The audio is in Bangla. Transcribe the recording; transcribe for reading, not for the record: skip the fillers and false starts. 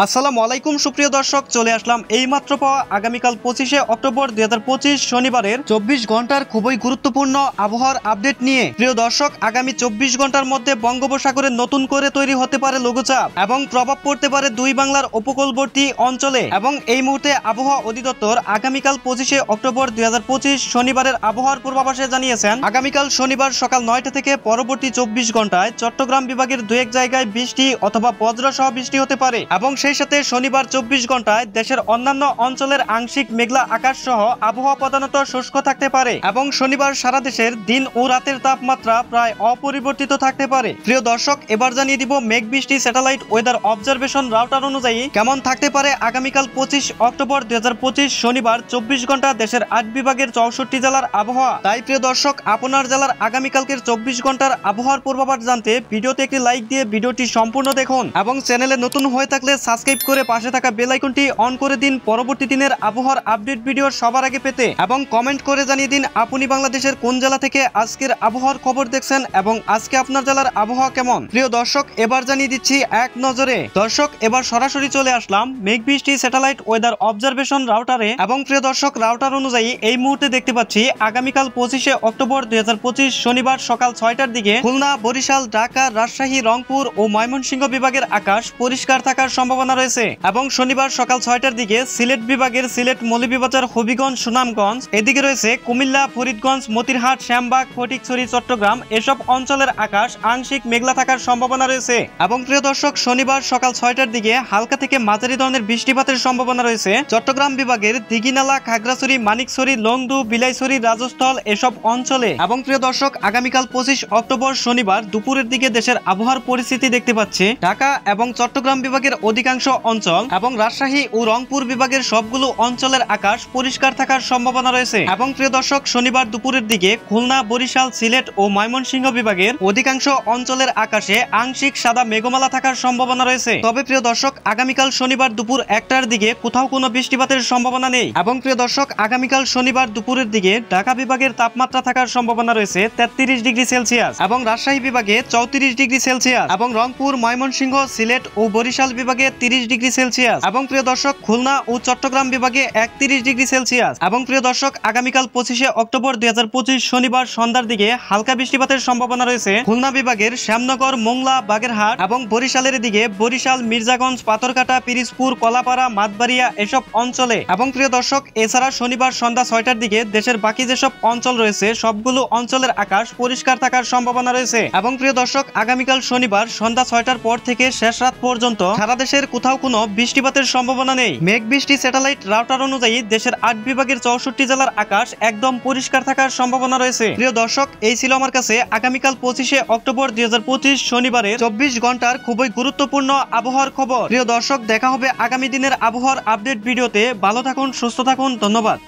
আসসালামু আলাইকুম সুপ্রিয় দর্শক, চলে আসলাম এইমাত্র পাওয়া আগামীকাল 25শে অক্টোবর 2025 শনিবারের 24 ঘন্টার খুবই গুরুত্বপূর্ণ আবহাওয়ার আপডেট নিয়ে। প্রিয় দর্শক, আগামী 24 ঘন্টার মধ্যে বঙ্গোপসাগরে নতুন করে তৈরি হতে পারে লঘুচাপ এবং প্রভাব পড়তে পারে দুই বাংলার উপকূলবর্তী অঞ্চলে। এবং এই মুহূর্তে আবহাওয়া অধিদপ্তর আগামীকাল 25শে অক্টোবর 2025 শনিবারের আবহাওয়ার পূর্বাভাসে জানিয়েছেন, আগামীকাল শনিবার সকাল 9টা থেকে পরবর্তী 24 ঘন্টায় চট্টগ্রাম বিভাগের দু এক জায়গায় বৃষ্টি অথবা বজ্রসহ বৃষ্টি হতে পারে। এবং সেই সাথে শনিবার 24 ঘন্টায় দেশের অন্যান্য অঞ্চলের আংশিক মেঘলা আকাশ সহ আবহাওয়া প্রধানত শুষ্ক থাকতে পারে এবং শনিবার সারা দেশের দিন ও রাতের তাপমাত্রা প্রায় অপরিবর্তিত থাকতে পারে। প্রিয় দর্শক, এবার জানিয়ে দিব মেঘ বৃষ্টি স্যাটেলাইট ওয়েদার অবজারভেশন রাউটার অনুযায়ী কেমন থাকতে পারে আগামীকাল 25 অক্টোবর 2025 শনিবার 24 ঘন্টা দেশের 8 বিভাগের 64 জেলার আবহাওয়া। তাই প্রিয় দর্শক, আপনার জেলার আগামীকালকের 24 ঘন্টার আবহাওয়ার পূর্বাভাস জানতে ভিডিওতে একটি লাইক দিয়ে ভিডিওটি সম্পূর্ণ দেখুন এবং চ্যানেলে নতুন হয়ে থাকলে সাবস্ক্রাইব করে পাশে থাকা বেল আইকনটি অন করে দিন পরবর্তী দিনের আবহাওয়ার আপডেট ভিডিও সবার আগে পেতে। এবং কমেন্ট করে জানিয়ে দিন আপনি বাংলাদেশের কোন জেলা থেকে আজকের আবহাওয়ার খবর দেখছেন এবং আজকে আপনার জেলার আবহাওয়া কেমন। প্রিয় দর্শক, এবার জানিয়ে দিচ্ছি এক নজরে। দর্শক, এবার সরাসরি চলে আসলাম মেঘ বৃষ্টি স্যাটেলাইট ওয়েদার অবজারভেশন রাউটারে। এবং প্রিয় দর্শক, রাউটার অনুযায়ী এই মুহূর্তে দেখতে পাচ্ছি আগামীকাল 25শে অক্টোবর 2025 শনিবার সকাল 6টার দিকে খুলনা, বরিশাল, ঢাকা, রাজশাহী, রংপুর ও ময়মনসিংহ বিভাগের আকাশ পরিষ্কার থাকার সম্ভাবনা রয়েছে। এবং শনিবার সকাল 6টার দিকে সিলেট বিভাগের সিলেট, মৌলভীবাজার, হবিগঞ্জ, সুনামগঞ্জ, এদিকে রয়েছে কুমিল্লা, ফরিদগঞ্জ, মতিরহাট, শ্যামবাগ, ফটিকছড়ি, চট্টগ্রাম, এসব অঞ্চলের আকাশ আংশিক মেঘলা থাকার সম্ভাবনা রয়েছে। এবং প্রিয় দর্শক, শনিবার সকাল 6টার দিকে হালকা থেকে মাঝারি ধরনের বৃষ্টিপাতের সম্ভাবনা রয়েছে চট্টগ্রাম বিভাগের দিঘিনালা, খাগড়াছড়ি, মানিকছড়ি, লংদু, বিলাইছড়ি, রাজস্থল এসব অঞ্চলে। এবং প্রিয় দর্শক, আগামীকাল 25 অক্টোবর শনিবার দুপুরের দিকে দেশের আবহাওয়ার পরিস্থিতি দেখতে পাচ্ছি ঢাকা এবং চট্টগ্রাম বিভাগের অধিকাংশ অঞ্চল এবং রাজশাহী ও রংপুর বিভাগের সবগুলো অঞ্চলের আকাশ পরিষ্কার থাকার সম্ভাবনা রয়েছে। এবং প্রিয় দর্শক, শনিবার দুপুরের দিকে খুলনা, বরিশাল, সিলেট ও ময়মনসিংহ বিভাগের অধিকাংশ অঞ্চলের আকাশে আংশিক সাদা মেঘমালা থাকার সম্ভাবনা রয়েছে। তবে প্রিয় দর্শক, আগামীকাল শনিবার দুপুর 1টার দিকে কোথাও কোনো বৃষ্টিপাতের সম্ভাবনা নেই। এবং প্রিয় দর্শক, আগামীকাল শনিবার দুপুরের দিকে ঢাকা বিভাগের তাপমাত্রা থাকার সম্ভাবনা রয়েছে 33 ডিগ্রি সেলসিয়াস এবং রাজশাহী বিভাগে 34 ডিগ্রি সেলসিয়াস এবং রংপুর, ময়মনসিংহ, সিলেট ও বরিশাল বিভাগে 30 ডিগ্রি সেলসিয়াস এবং প্রিয় দর্শক খুলনা ও চট্টগ্রাম বিভাগে 31 ডিগ্রি সেলসিয়াস। এবং প্রিয় দর্শক, আগামীকাল 25শে অক্টোবর 2025 শনিবার সন্ধ্যার দিকে হালকা বৃষ্টিপাতের সম্ভাবনা রয়েছে খুলনা বিভাগের শ্যামনগর, মোংলা, বাগেরহাট এবং বরিশালের দিকে বরিশাল, মির্জাগঞ্জ, পাথরঘাটা, পিরিজপুর, কলাপাড়া, মাতবাড়িয়া এসব অঞ্চলে। এবং প্রিয় দর্শক, এছাড়া শনিবার সন্ধ্যা 6টার দিকে দেশের বাকি যেসব অঞ্চল রয়েছে সবগুলো অঞ্চলের আকাশ পরিষ্কার থাকার সম্ভাবনা রয়েছে। এবং প্রিয় দর্শক, আগামীকাল শনিবার সন্ধ্যা 6টার পর থেকে শেষ রাত পর্যন্ত সারা দেশের কোথাও কোনো বৃষ্টিপাতের সম্ভাবনা নেই। মেঘ বৃষ্টি স্যাটেলাইট রাউটার অনুযায়ী দেশের 8 বিভাগের 64 জেলার আকাশ একদম পরিষ্কার থাকার সম্ভাবনা রয়েছে। প্রিয় দর্শক, এই ছিল আমার কাছে আগামীকাল 25শে অক্টোবর 2025 শনিবারে 24 ঘন্টার খুবই গুরুত্বপূর্ণ আবহাওয়ার খবর। প্রিয় দর্শক, দেখা হবে আগামী দিনের আবহাওয়ার আপডেট ভিডিওতে। ভালো থাকুন, সুস্থ থাকুন, ধন্যবাদ।